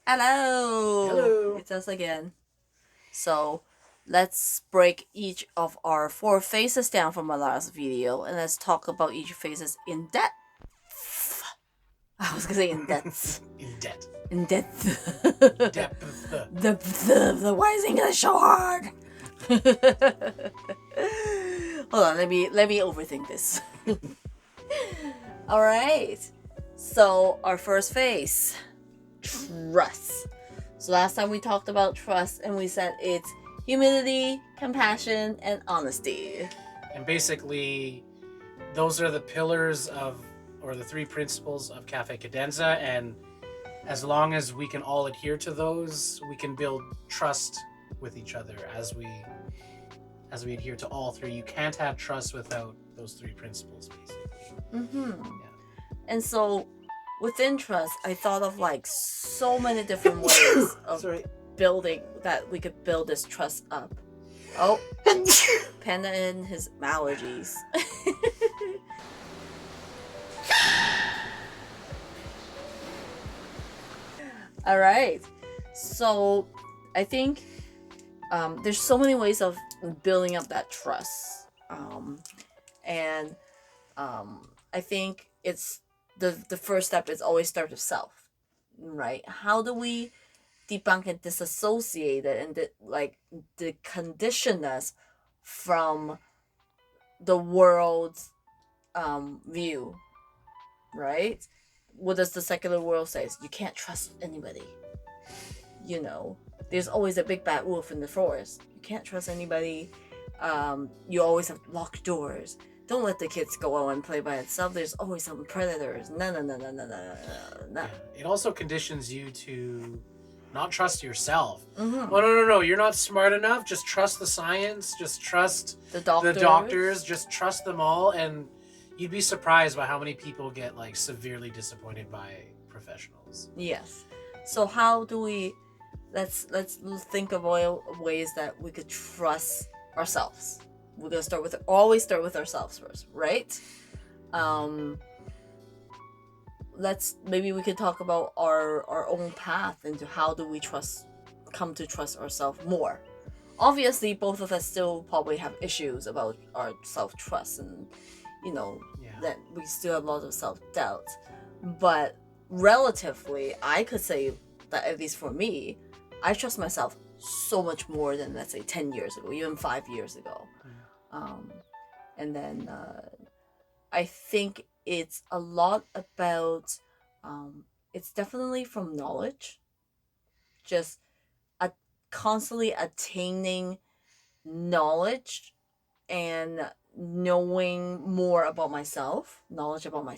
Hello! Hello. It's us again. So, let's break each of our four phases down from our last video and let's talk about each phases in depth. I was gonna say in depth. In debt. In depth. Depth. Why is English so hard? Hold on, let me overthink this. Alright. So, our first phase. Trust. So last time we talked about trust and we said it's humility, compassion, and honesty. And basically, those are the pillars or the three principles of Cafe Cadenza. And as long as we can all adhere to those, we can build trust with each other as we adhere to all three. You can't have trust without those three principles, basically. Yeah. And so within trust, I thought of like so many different ways of building that we could build this trust up. Oh, Panda and his allergies. All right. So I think there's so many ways of building up that trust. And I think it's the first step is always start with self, right? How do we debunk and disassociate it and decondition us from the world's view, right? What does the secular world say? You can't trust anybody. You know, there's always a big bad wolf in the forest. You can't trust anybody. You always have locked doors. Don't let the kids go out and play by itself. There's always some predators. No. Yeah. It also conditions you to not trust yourself. Mm-hmm. Oh, no. You're not smart enough. Just trust the science. Just trust the doctors. Just trust them all. And you'd be surprised by how many people get like severely disappointed by professionals. Yes. So how do we... Let's think of ways that we could trust ourselves. We're gonna always start with ourselves first, right? Maybe we could talk about our own path into how do we come to trust ourselves more. Obviously, both of us still probably have issues about our self-trust, and that we still have a lot of self-doubt. But relatively, I could say that at least for me, I trust myself so much more than, let's say, 10 years ago, even 5 years ago. And then I think it's a lot about, it's definitely from knowledge, just constantly attaining knowledge and knowing more about myself, knowledge about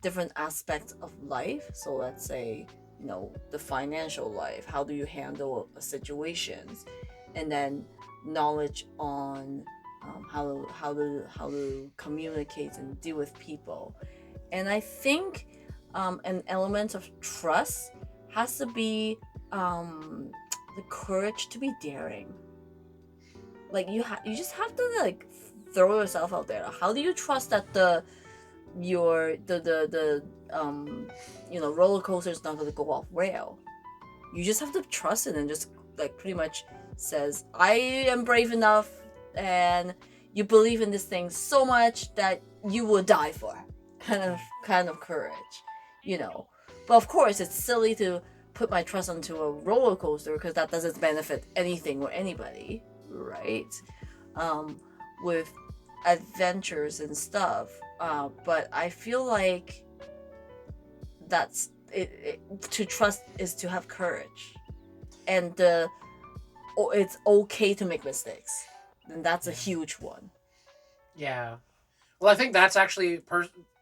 different aspects of life. So let's say, the financial life, how do you handle situations, and then knowledge on how to communicate and deal with people. And I think an element of trust has to be the courage to be daring. Like you just have to like throw yourself out there. How do you trust that roller coaster is not going to go off rail? You just have to trust it and just like pretty much says, I am brave enough, and you believe in this thing so much that you will die for kind of courage, but of course it's silly to put my trust onto a roller coaster because that doesn't benefit anything or anybody, right? With adventures and stuff, but I feel like that's it. To trust is to have courage, and it's okay to make mistakes, and that's a huge one. Yeah. Well, I think that's actually,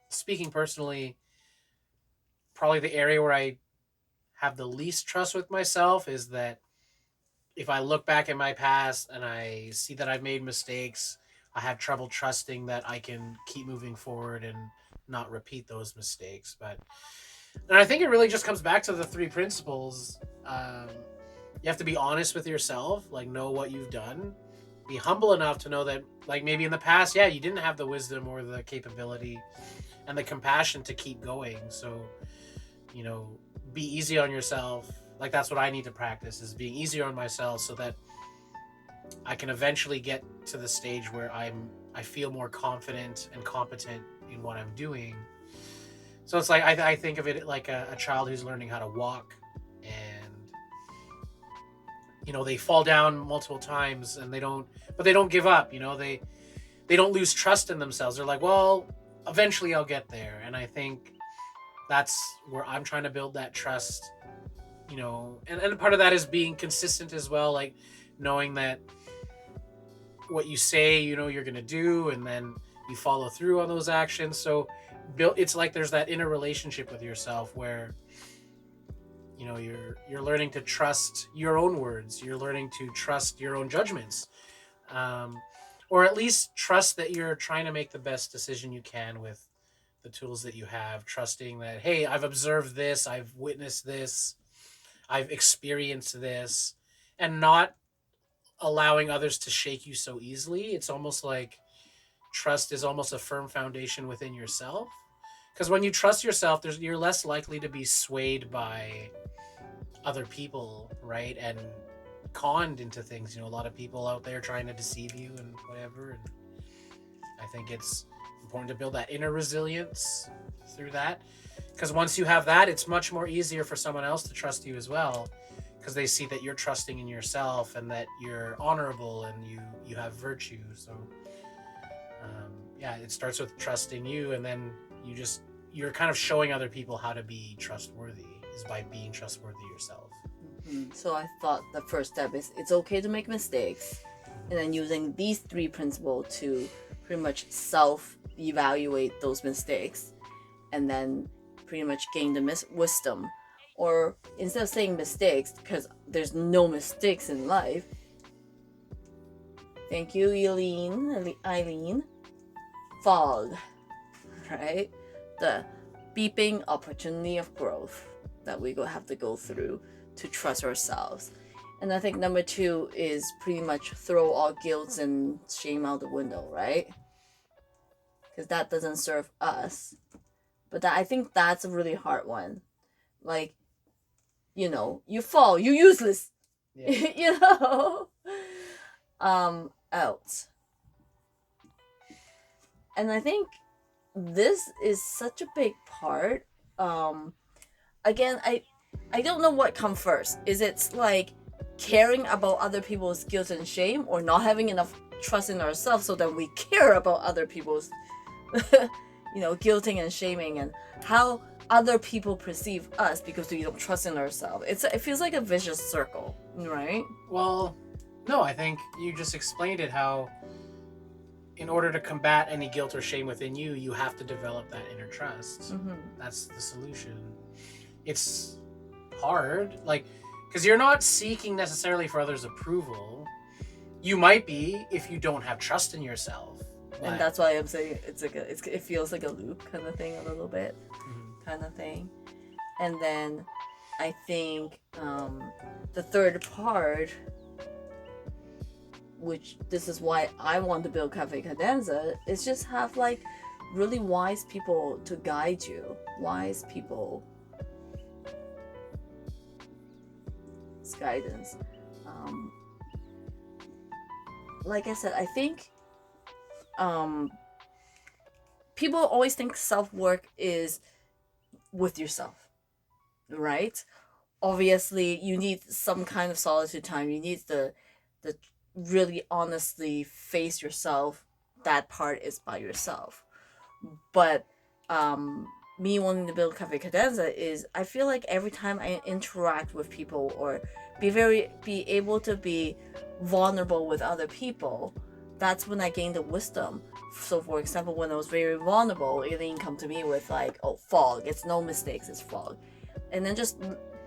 speaking personally, probably the area where I have the least trust with myself is that if I look back at my past and I see that I've made mistakes, I have trouble trusting that I can keep moving forward and not repeat those mistakes. And I think it really just comes back to the three principles. You have to be honest with yourself, like know what you've done. Be humble enough to know that, like maybe in the past, yeah, you didn't have the wisdom or the capability, and the compassion to keep going. So, you know, be easy on yourself. Like, that's what I need to practice, is being easier on myself, so that I can eventually get to the stage where I feel more confident and competent in what I'm doing. So it's like I think of it like a child who's learning how to walk, and they fall down multiple times, and they don't give up. They don't lose trust in themselves. They're like, well, eventually I'll get there. And I think that's where I'm trying to build that trust. And part of that is being consistent as well, like knowing that what you say, you're going to do, and then you follow through on those actions. So it's like there's that inner relationship with yourself where you're learning to trust your own words, you're learning to trust your own judgments, um, or at least trust that you're trying to make the best decision you can with the tools that you have, trusting that, hey, I've observed this, I've witnessed this, I've experienced this, and not allowing others to shake you so easily. It's almost like trust is almost a firm foundation within yourself, because when you trust yourself, you're less likely to be swayed by other people, right? And conned into things. A lot of people out there trying to deceive you and whatever. And I think it's important to build that inner resilience through that, because once you have that, it's much more easier for someone else to trust you as well, because they see that you're trusting in yourself and that you're honorable and you have virtue. So yeah, it starts with trusting you, and then you're kind of showing other people how to be trustworthy, is by being trustworthy yourself. So I thought the first step is it's okay to make mistakes, and then using these 3 principles to pretty much self-evaluate those mistakes, and then pretty much gain the wisdom. Or instead of saying mistakes, because there's no mistakes in life. Thank you, Eileen. Fog, right? The beeping opportunity of growth that we have to go through to trust ourselves. And I think number 2 is pretty much throw all guilt and shame out the window, right? Because that doesn't serve us. But I think that's a really hard one. Like, you fall, you're useless. Yeah. Out. And I think this is such a big part. Again, I don't know what comes first. Is it like caring about other people's guilt and shame, or not having enough trust in ourselves so that we care about other people's guilting and shaming, and how other people perceive us because we don't trust in ourselves? It feels like a vicious circle, right? Well, no, I think you just explained it, how in order to combat any guilt or shame within you, you have to develop that inner trust. That's the solution. It's hard, like, because you're not seeking necessarily for others' approval. You might be if you don't have trust in yourself. And that's why I'm saying it feels like a loop kind of thing, a little bit, kind of thing. And then I think the third part, which this is why I want to build Cafe Cadenza, is just have like really wise people to guide you. Wise people. It's guidance. Like I said, I think people always think self-work is with yourself, right? Obviously, you need some kind of solitude time. You need the really honestly face yourself. That part is by yourself. But me wanting to build Cafe Cadenza is, I feel like every time I interact with people or be able to be vulnerable with other people, that's when I gain the wisdom. So for example, when I was very vulnerable, Eileen come to me with like, oh, fog, it's no mistakes, it's fog. And then just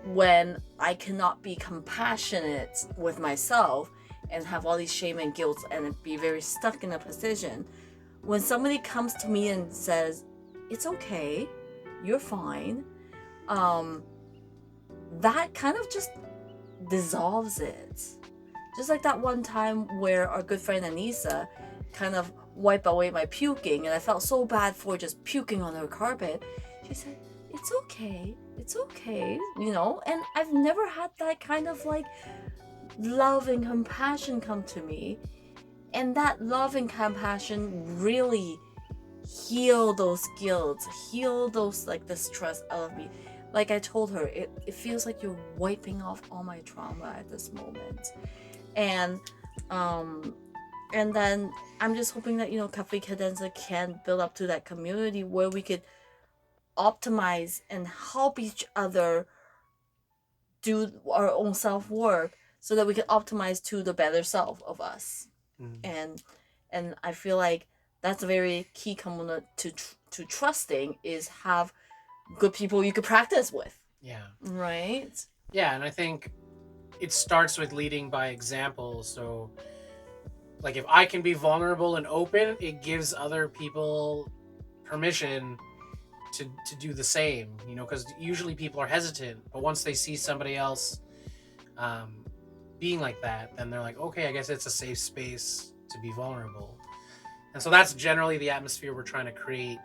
when I cannot be compassionate with myself and have all these shame and guilt and be very stuck in a position, when somebody comes to me and says, it's okay, you're fine, that kind of just dissolves it. Just like that one time where our good friend Anissa kind of wipe away my puking, and I felt so bad for just puking on her carpet. She said, "It's okay, it's okay," and I've never had that kind of like love and compassion come to me. And that love and compassion really heal those guilt, heal those like the stress out of me. Like I told her, it feels like you're wiping off all my trauma at this moment. And um and then I'm just hoping that Cafe Cadenza can build up to that community where we could optimize and help each other do our own self work so that we can optimize to the better self of us. Mm. And I feel like that's a very key component to trusting is have good people you could practice with, Yeah. right? Yeah, and I think it starts with leading by example. So, like, if I can be vulnerable and open, it gives other people permission to do the same. Because usually people are hesitant, but once they see somebody else um, being like that, then they're like, okay, I guess it's a safe space to be vulnerable. And so that's generally the atmosphere we're trying to create,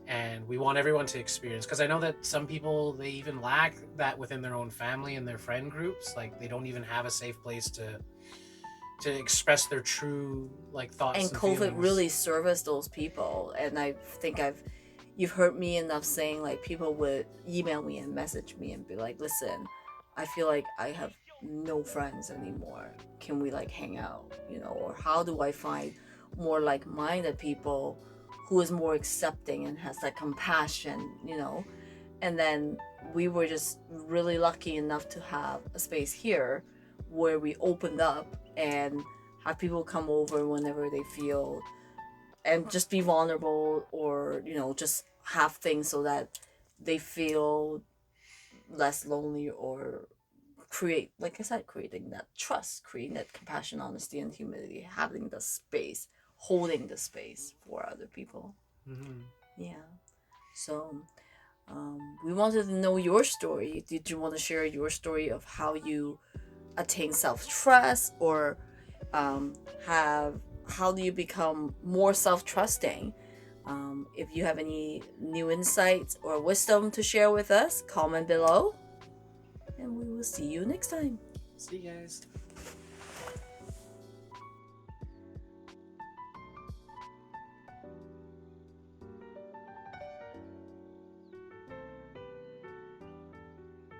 and we want everyone to experience, because I know that some people, they even lack that within their own family and their friend groups. Like, they don't even have a safe place to express their true like thoughts And and COVID feelings. really serviced those people. And I think you've heard me enough saying like people would email me and message me and be like, listen, I feel like I have no friends anymore. Can we like hang out? Or how do I find more like-minded people who is more accepting and has that compassion? And then we were just really lucky enough to have a space here where we opened up and have people come over whenever they feel and just be vulnerable, or just have things so that they feel less lonely, or create, like I said, creating that trust, creating that compassion, honesty, and humility, having the space, holding the space for other people. Mm-hmm. Yeah. So we wanted to know your story. Did you want to share your story of how you attain self-trust, or um, have how do you become more self-trusting? If you have any new insights or wisdom to share with us, comment below, and we will see you next time. See you guys.